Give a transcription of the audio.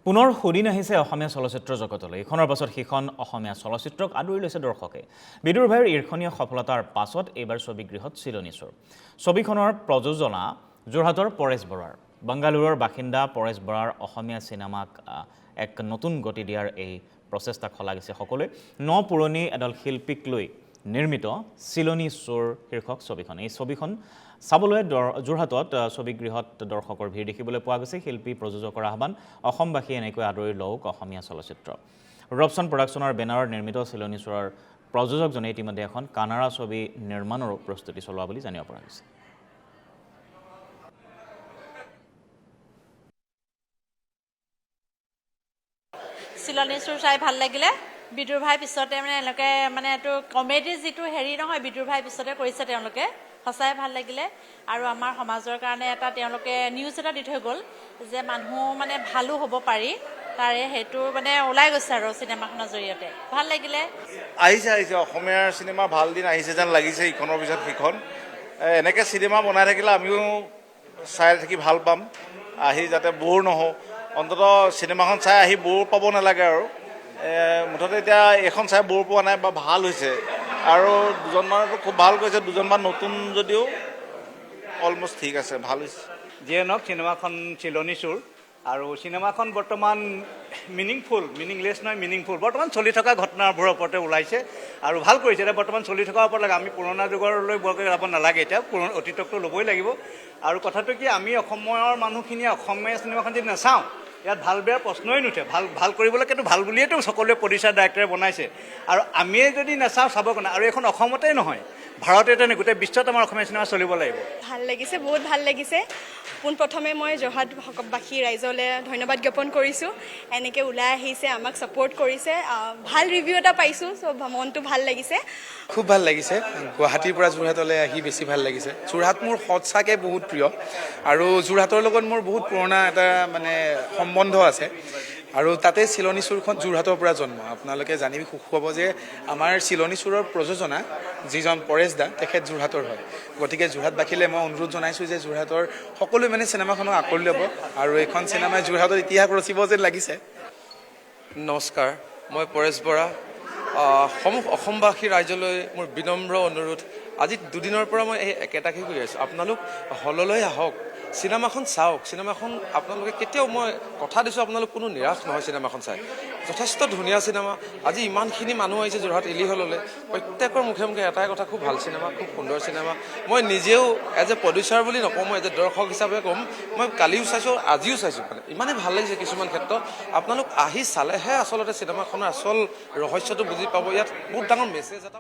পুনৰ সুদিন আহিছে অসমীয়া চলচ্চিত্ৰ জগতলৈ। ইখনৰ পাছত সিখন অসমীয়া চলচ্চিত্ৰক আদৰি লৈছে দৰ্শকে। বিদুৰ ভাইৰ ঈৰ্ষণীয় সফলতাৰ পাছত এইবাৰ ছবিগৃহত চিলনী চোৰ। ছবিখনৰ প্ৰযোজনা যোৰহাটৰ পৰেশ বৰাৰ। বাংগালুৰুৰ বাসিন্দা পৰেশ বৰাৰ অসমীয়া চিনেমাক এক নতুন গতি দিয়াৰ এই প্ৰচেষ্টাক শলাগিছে সকলোৱে। পুৰণি এডাল শিল্পীক লৈ নিৰ্মিত চিলনী চোৰ শীৰ্ষক ছবিখন। এই ছবিখন চাবলৈ যোৰহাটত ছবিগৃহত দৰ্শকৰ ভিৰ দেখিবলৈ পোৱা গৈছে। শিল্পী প্ৰযোজকৰ আহ্বান, অসমবাসী এনেকৈ আদৰি লওক অসমীয়া চলচ্চিত্ৰ। ৰবচন প্ৰডাকশ্যনৰ বেনাৰত নিৰ্মিত চিলনী চোৰৰ প্ৰযোজকজনে ইতিমধ্যে এখন কানাড়া ছবি নিৰ্মাণৰো প্ৰস্তুতি চলোৱা বুলি জানিব পৰা গৈছে। চিলনী চোৰ চাই ভাল লাগিলে। বিদুৰ ভাই পিছতে এনেকৈ এইটো কমেডি যিটো হেৰি নহয়, বিদুৰ ভাই পিছতে কৰিছে তেওঁলোকে। সঁচাই ভাল লাগিলে। আৰু আমাৰ সমাজৰ কাৰণে তেওঁলোকে নিউজ এটা দি থৈ গ'ল যে মানুহ ভালো হ'ব পাৰি, তাৰে সেইটো ওলাই গৈছে আৰু চিনেমাখনৰ জৰিয়তে। ভাল লাগিলে। আহিছে অসমীয়াৰ চিনেমা ভাল দিন আহিছে যেন লাগিছে। ইখনৰ পিছত সিখন এনেকৈ চিনেমা বনাই থাকিলে আমিও চাই থাকি ভাল পাম, আহি যাতে ব'ৰ নহওঁ। অন্ততঃ চিনেমাখন চাই আহি ব'ৰ পাব নালাগে আৰু মুঠতে এতিয়া এইখন চাই ব'ৰ পোৱা নাই বা ভাল হৈছে। আৰু দুজনমানতো খুব ভাল কৰিছে, দুজনমান নতুন যদিও অলমষ্ট ঠিক আছে, ভাল হৈছে। যিয়ে নহওক চিনেমাখন চিলনী চোৰ, আৰু চিনেমাখন বৰ্তমান মিনিংলেছ নহয়, মিনিংফুল। বৰ্তমান চলি থকা ঘটনাবোৰৰ ওপৰতে ওলাইছে আৰু ভাল কৰিছে। এতিয়া বৰ্তমান চলি থকাৰ ওপৰত লাগে। আমি পুৰণা যুগলৈ বৰকৈ যাব নালাগে, এতিয়া অতীতকটো ল'বই লাগিব। আৰু কথাটো কি, আমি অসমৰ মানুহখিনিয়ে অসমীয়া চিনেমাখন যদি নাচাওঁ, ইয়াত ভাল বেয়া প্ৰশ্নই নুঠে। ভাল কৰিবলৈকেতো ভাল বুলিয়েতো সকলোৱে প্ৰডিউচাৰ ডাইৰেক্টৰে বনাইছে। আৰু আমিয়ে যদি নাচাওঁ চাব কোনে। আৰু এখন অসমতেই নহয়, ভাৰততে নহয়, গোটেই বিশ্বত আমাৰ অসমীয়া চিনেমা চলিব লাগিব। ভাল লাগিছে, বহুত ভাল লাগিছে। পোনপ্ৰথমে মই যোৰহাটবাসী ৰাইজলৈ ধন্যবাদ জ্ঞাপন কৰিছোঁ। এনেকৈ ওলাই আহিছে, আমাক ছাপোৰ্ট কৰিছে, ভাল ৰিভিউ এটা পাইছোঁ, চ' মনটো ভাল লাগিছে। খুব ভাল লাগিছে। গুৱাহাটীৰ পৰা যোৰহাটলৈ আহি বেছি ভাল লাগিছে। যোৰহাট মোৰ সঁচাকৈ বহুত প্ৰিয়, আৰু যোৰহাটৰ লগত মোৰ বহুত পুৰণা এটা সম্বন্ধ আছে। আৰু তাতে চিলনী চোৰখন যোৰহাটৰ পৰা জন্ম। আপোনালোকে জানি সুখ পাব যে আমাৰ চিলনী চোৰৰ প্ৰযোজনা যিজন পৰেশ দা, তেখেত যোৰহাটৰ হয়। গতিকে যোৰহাটবাসীলৈ মই অনুৰোধ জনাইছোঁ যে যোৰহাটৰ সকলোৱে চিনেমাখনক আঁকোৱালি ল'ব, আৰু এইখন চিনেমাই যোৰহাটৰ ইতিহাস ৰচিব যেন লাগিছে। নমস্কাৰ, মই পৰেশ বৰা। অসমবাসী ৰাইজলৈ মোৰ বিনম্ৰ অনুৰোধ, আজি দুদিনৰ পৰা মই এই একেটাকে কৰি আছোঁ, আপোনালোক হললৈ আহক, চিনেমাখন চাওক। চিনেমাখন আপোনালোকে কেতিয়াও, মই কথা দিছোঁ, আপোনালোক কোনো নিৰাশ নহয় চিনেমাখন চাই। যথেষ্ট ধুনীয়া চিনেমা। আজি ইমানখিনি মানুহ আহিছে যোৰহাট এলি হললৈ, প্ৰত্যেকৰ মুখে মুখে এটাই কথা, খুব ভাল চিনেমা, খুব সুন্দৰ চিনেমা। মই নিজেও এজ এ প্ৰডিউচাৰ বুলি নকওঁ, মই এজ এ দৰ্শক হিচাপে ক'ম, মই কালিও চাইছোঁ, আজিও চাইছোঁ। ইমানেই ভাল লাগিছে কিছুমান ক্ষেত্ৰত। আপোনালোক আহি চালেহে আচলতে চিনেমাখনৰ আচল ৰহস্যটো বুজি পাব। ইয়াত বহুত ডাঙৰ মেছেজ এটা